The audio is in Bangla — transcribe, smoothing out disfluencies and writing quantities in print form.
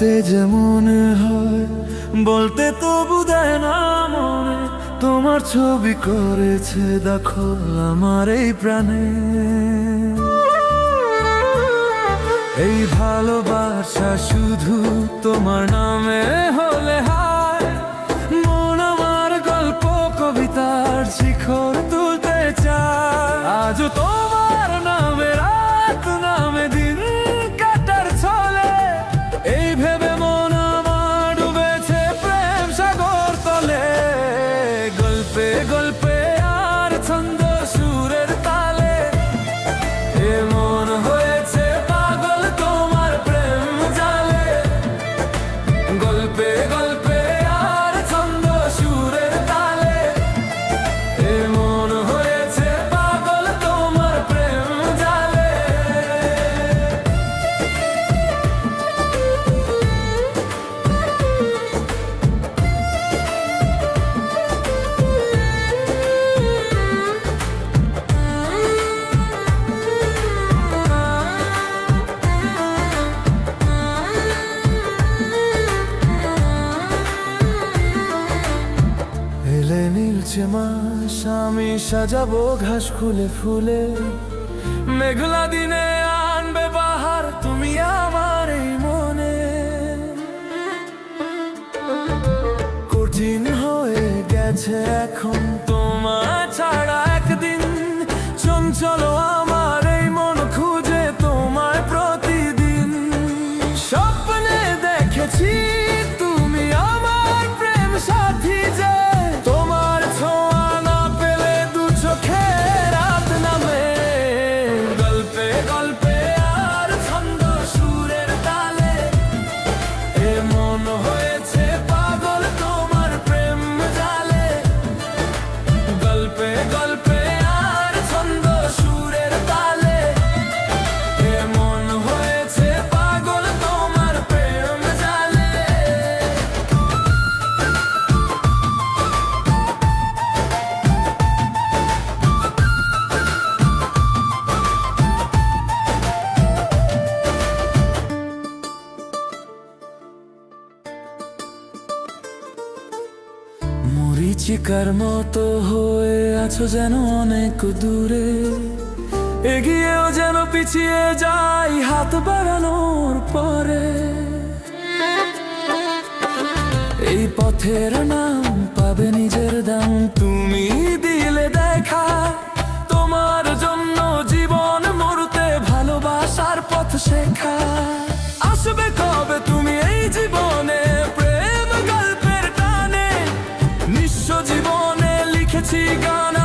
দেখতে যে মনে হয়, বলতে তবু দেয় না মনে। তোমার ছবি করেছে দখল আমার এই প্রাণে। এই ভালোবাসা শুধু তোমার নামে হলে হায়, মন আমার গল্প কবিতার শিখর তুলতে চায়। আজ তোমার নামে রাত, নামে দিন কাটার ছলে, এই ভেবে মন আমার ডুবেছে প্রেম সাগর তলে। গল্পে গল্পে আর ছন্দ সুরের তালে, এ মন হয়েছে পাগল তোমার প্রেম জালে। গল্পে গল্পে আর ছন্দ সুরের তালে, এ মন হয়েছে পাগল তোমার প্রেম জালে। এলে নীলছে মাস, আমি সাজাবো ঘাস খুলে ফুলে। মেঘলা দিনে আনবে বাহার তুমি আমার এই মনে। কঠিন হয়ে গেছে এখন তোমার ছাড়া একদিন, চঞ্চল আমার এই মন খুঁজে তোমায় প্রতিদিন। স্বপ্নে দেখেছি তুমি আমার প্রেম সাথী যে, তোমার ছোঁয়া না পেলে দু চোখে রাত নামে। গল্পে গল্পে আর ছন্দ সুরের তালে, এ মন হয়েছে পাগল তোমার প্রেম জালে। গল্পে গল্পে আর ছন্দ সুরের তালে, এ মন হয়েছে পাগল তোমার প্রেম জালে। মরিচিকার মতো হয়ে আছো যেন অনেক দূরে, এগিয়েও যেন পিছিয়ে যাই হাত বাড়ানোর পরে। এই পথের নাম পাবে নিজের দাম তুমি দিলে দেখা। তোমার জন্য জীবন মরতে ভালোবাসার পথ শেখা। আসবে কবে তুমি এই জীবনে প্রেম গল্পের টানে, নিঃস্ব জীবনে লিখেছি গান।